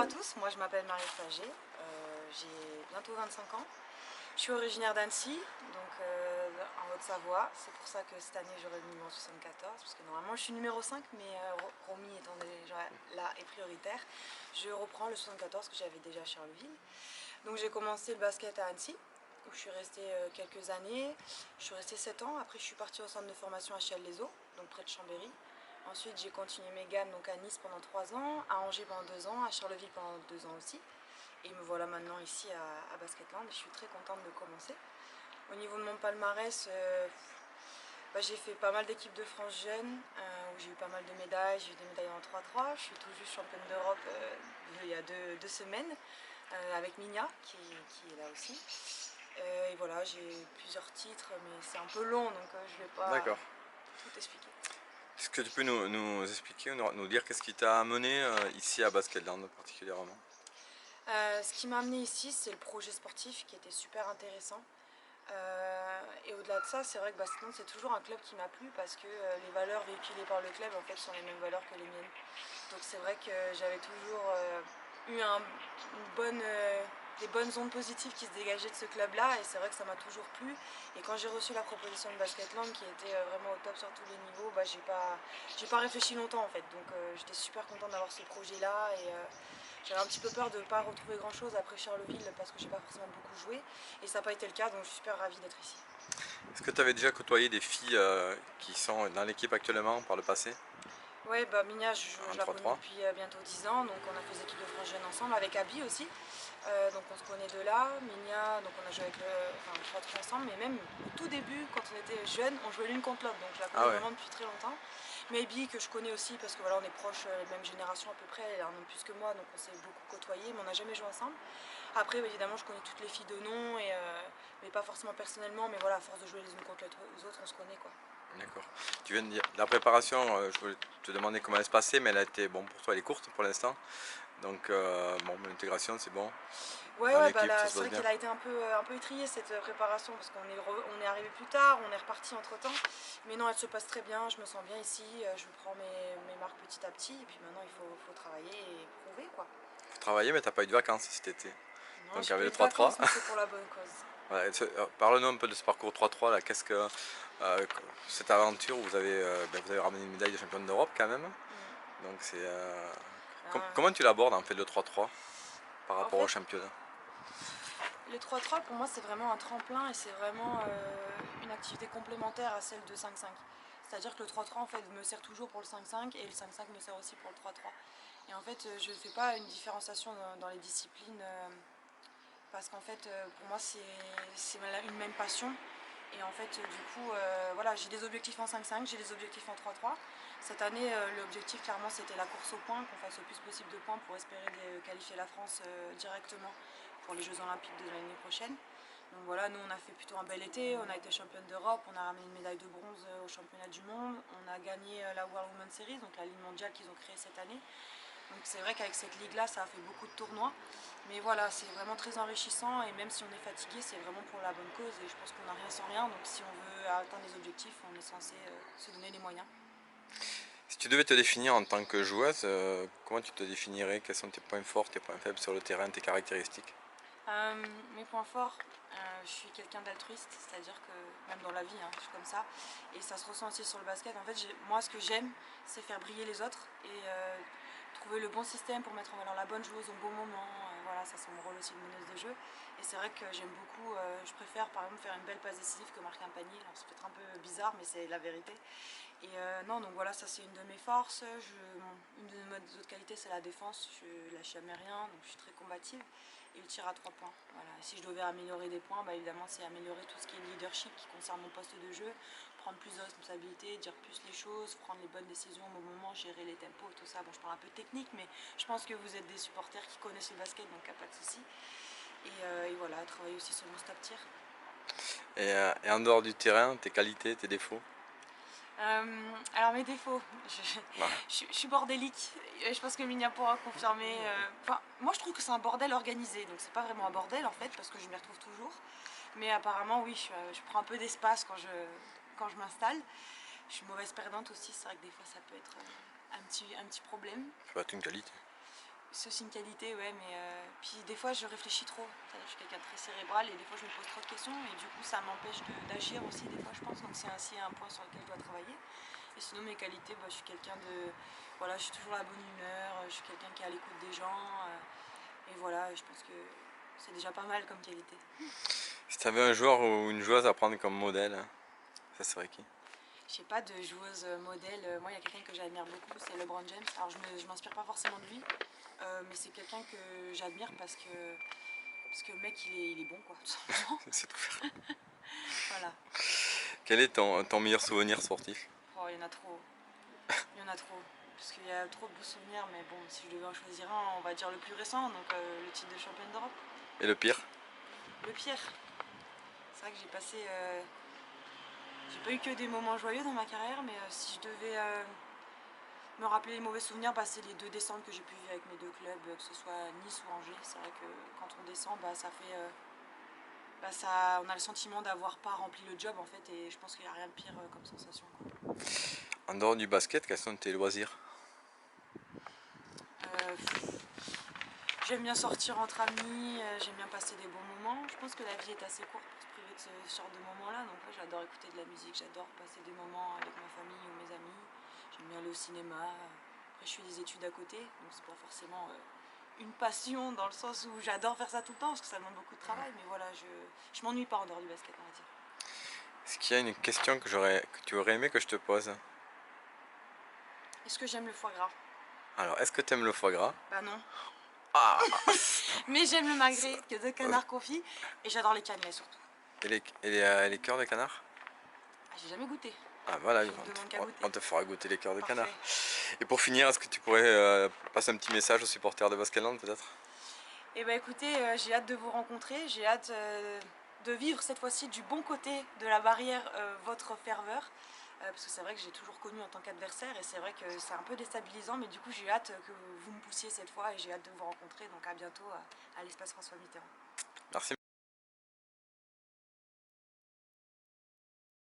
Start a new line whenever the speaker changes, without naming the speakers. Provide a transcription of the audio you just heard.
à tous, moi je m'appelle Marie Flagé, j'ai bientôt 25 ans. Je suis originaire d'Annecy, donc en Haute-Savoie. C'est pour ça que cette année j'aurai le numéro 74, parce que normalement je suis numéro 5, mais Romy étant déjà là et prioritaire, je reprends le 74 que j'avais déjà à Charleville. Donc j'ai commencé le basket à Annecy, où je suis restée quelques années. Je suis restée 7 ans, après je suis partie au centre de formation à Chiel-les-Eaux, donc près de Chambéry. Ensuite, j'ai continué mes gammes donc à Nice pendant 3 ans, à Angers pendant 2 ans, à Charleville pendant 2 ans aussi. Et me voilà maintenant ici à Basketland et je suis très contente de commencer. Au niveau de mon palmarès, j'ai fait pas mal d'équipes de France jeunes, où j'ai eu pas mal de médailles. J'ai eu des médailles en 3-3. Je suis tout juste championne d'Europe il y a deux semaines, avec Minia qui est là aussi. Et voilà, j'ai plusieurs titres, mais c'est un peu long, donc je ne vais pas tout expliquer.
Est-ce que tu peux nous expliquer, nous dire qu'est-ce qui t'a amené ici à Basketland particulièrement?
Ce qui m'a amené ici, c'est le projet sportif qui était super intéressant. Et au-delà de ça, c'est vrai que Basketland, c'est toujours un club qui m'a plu parce que les valeurs véhiculées par le club en fait, sont les mêmes valeurs que les miennes. Donc c'est vrai que j'avais toujours eu des bonnes ondes positives qui se dégageaient de ce club-là, et c'est vrai que ça m'a toujours plu. Et quand j'ai reçu la proposition de Basketland qui était vraiment au top sur tous les niveaux, j'ai pas réfléchi longtemps en fait. Donc j'étais super contente d'avoir ce projet-là, et j'avais un petit peu peur de ne pas retrouver grand-chose après Charleville parce que j'ai pas forcément beaucoup joué, et ça n'a pas été le cas, donc je suis super ravie d'être ici.
Est-ce que tu avais déjà côtoyé des filles qui sont dans l'équipe actuellement par le passé?
Ouais, Minia, je
En
la connais
3-3?
depuis bientôt 10 ans, donc on a fait des équipes de France Jeunes ensemble, avec Abby aussi. Donc on se connaît de là. Minia, donc on a joué avec le 3-3 ensemble, mais même au tout début, quand on était jeunes, on jouait l'une contre l'autre, donc je la
Ah
connais
ouais,
vraiment depuis très longtemps. Mais Abby, que je connais aussi, parce que voilà, on est proches, même génération à peu près, elle a un an de plus que moi, donc on s'est beaucoup côtoyés, mais on n'a jamais joué ensemble. Après, évidemment, je connais toutes les filles de nom, mais pas forcément personnellement, mais voilà, à force de jouer les unes contre les autres, on se connaît quoi.
d'accord. Tu viens de dire, la préparation, je voulais te demander comment elle se passait, mais elle a été, bon pour toi, elle est courte pour l'instant. Donc, bon, l'intégration, c'est bon.
Ouais,
Dans
ouais,
l'équipe, ça se
c'est
passe
vrai
bien.
qu'elle a été un peu étriée cette préparation parce on est arrivé plus tard, on est reparti entre temps. Mais non, elle se passe très bien, je me sens bien ici, je prends mes marques petit à petit, et puis maintenant il faut travailler et prouver quoi.
Faut travailler, mais t'as pas eu de vacances cet été.
Non,
Donc,
j'ai
avec
pas eu
le
de
3-3.
vacances, mais c'est pour la bonne cause.
Voilà, parle-nous un peu de ce parcours 3-3 là. Qu'est-ce que cette aventure où vous avez ramené une médaille de championne d'Europe quand même.
Mm.
Donc c'est comment
Euh,
tu l'abordes en fait le 3-3 par
en
rapport au
fait,
championnat?
le 3-3 pour moi c'est vraiment un tremplin, et c'est vraiment une activité complémentaire à celle de 5-5. C'est-à-dire que le 3-3 en fait me sert toujours pour le 5-5, et le 5-5 me sert aussi pour le 3-3. Et en fait je ne fais pas une différenciation dans les disciplines, parce qu'en fait pour moi c'est une même passion. Et en fait du coup voilà, j'ai des objectifs en 5-5, j'ai des objectifs en 3-3. Cette année l'objectif clairement c'était la course au point, qu'on fasse le plus possible de points pour espérer qualifier la France directement pour les Jeux Olympiques de l'année prochaine. Donc voilà, nous on a fait plutôt un bel été, on a été championne d'Europe, on a ramené une médaille de bronze au championnat du monde, on a gagné la World Women's Series, donc la ligue mondiale qu'ils ont créée cette année. Donc c'est vrai qu'avec cette ligue-là, ça a fait beaucoup de tournois. Mais voilà, c'est vraiment très enrichissant, et même si on est fatigué, c'est vraiment pour la bonne cause, et je pense qu'on n'a rien sans rien. Donc si on veut atteindre les objectifs, on est censé se donner les moyens.
Si tu devais te définir en tant que joueuse, comment tu te définirais? Quels sont tes points forts, tes points faibles sur le terrain, tes caractéristiques?
Mes points forts, je suis quelqu'un d'altruiste, c'est-à-dire que même dans la vie, hein, je suis comme ça, et ça se ressent aussi sur le basket. En fait, moi, ce que j'aime, c'est faire briller les autres, et trouver le bon système pour mettre en valeur la bonne joueuse au bon moment. Voilà, ça c'est mon rôle aussi de meneuse de jeu. Et c'est vrai que j'aime beaucoup, je préfère par exemple faire une belle passe décisive que marquer un panier. Alors ça peut être un peu bizarre, mais c'est la vérité. Et non, donc voilà, ça c'est une de mes forces. Une de mes autres qualités, c'est la défense. Je lâche jamais rien, donc je suis très combative. Et le tir à 3 points. Voilà. Et si je devais améliorer des points, évidemment c'est améliorer tout ce qui est leadership qui concerne mon poste de jeu, prendre plus de responsabilités, dire plus les choses, prendre les bonnes décisions au bon moment, gérer les tempos, tout ça. Bon, je parle un peu de technique, mais je pense que vous êtes des supporters qui connaissent le basket, donc il n'y a pas de souci. Et voilà, travailler aussi sur mon stop tir.
Et en dehors du terrain, tes qualités, tes défauts?
Alors mes défauts,
Bah,
je suis bordélique, et je pense que Minia pourra confirmer. Enfin, moi je trouve que c'est un bordel organisé, donc c'est pas vraiment un bordel en fait, parce que je m'y retrouve toujours. Mais apparemment oui, je prends un peu d'espace quand je m'installe. Je suis mauvaise perdante aussi, c'est vrai que des fois ça peut être un petit problème.
ça va être une qualité.
C'est aussi une qualité, ouais, mais puis des fois je réfléchis trop. C'est-à-dire que je suis quelqu'un de très cérébral et des fois je me pose trop de questions et du coup ça m'empêche d'agir aussi des fois je pense. Donc c'est aussi un point sur lequel je dois travailler. Et sinon mes qualités, bah, je suis quelqu'un de... Voilà, je suis toujours à la bonne humeur, je suis quelqu'un qui est à l'écoute des gens. Et voilà, je pense que c'est déjà pas mal comme qualité.
Si tu avais un joueur ou une joueuse à prendre comme modèle, ça serait qui?
Je n'ai pas de joueuse modèle. Moi, il y a quelqu'un que j'admire beaucoup, c'est LeBron James. Alors, je m'inspire pas forcément de lui, mais c'est quelqu'un que j'admire parce que le mec, il est bon, quoi, tout simplement.
C'est tout faire.
Voilà.
Quel est ton meilleur souvenir sportif?
Oh, il y en a trop. Il y en a trop. Parce qu'il y a trop de beaux souvenirs, mais bon, si je devais en choisir un, on va dire le plus récent, donc le titre de championne d'Europe.
Et le pire?
Le pire. C'est vrai que j'ai passé... j'ai pas eu que des moments joyeux dans ma carrière, mais si je devais me rappeler les mauvais souvenirs, bah, c'est les 2 descentes que j'ai pu vivre avec mes 2 clubs, que ce soit Nice ou Angers. C'est vrai que quand on descend, bah, ça fait, on a le sentiment d'avoir pas rempli le job en fait, et je pense qu'il n'y a rien de pire comme sensation, quoi.
En dehors du basket, quels sont tes loisirs?
J'aime bien sortir entre amis, j'aime bien passer des bons moments. Je pense que la vie est assez courte pour se priver de ce genre de moments-là, donc ouais, j'adore écouter de la musique, j'adore passer des moments avec ma famille ou mes amis. J'aime bien aller au cinéma. Après, je fais des études à côté, donc c'est pas forcément une passion dans le sens où j'adore faire ça tout le temps parce que ça demande beaucoup de travail, mais voilà, je m'ennuie pas en dehors du basket, on va dire.
Est-ce qu'il y a une question que tu aurais aimé que je te pose?
Est-ce que j'aime le foie gras?
Alors, est-ce que tu aimes le foie gras?
Bah non.
Ah!
Mais j'aime le magret que de canard confit et j'adore les cannelés surtout.
Et les cœurs de canard?
Ah, j'ai jamais goûté.
Ah voilà,
Je ne demande qu'à goûter.
on te fera goûter les cœurs de canard.
Parfait.
Et pour finir, est-ce que tu pourrais passer un petit message aux supporters de Baskeland peut-être?
Et bah écoutez, j'ai hâte de vous rencontrer, j'ai hâte de vivre cette fois-ci du bon côté de la barrière votre ferveur. Parce que c'est vrai que j'ai toujours connu en tant qu'adversaire et c'est vrai que c'est un peu déstabilisant, mais du coup j'ai hâte que vous me poussiez cette fois et j'ai hâte de vous rencontrer, donc à bientôt à l'espace François Mitterrand.
Merci.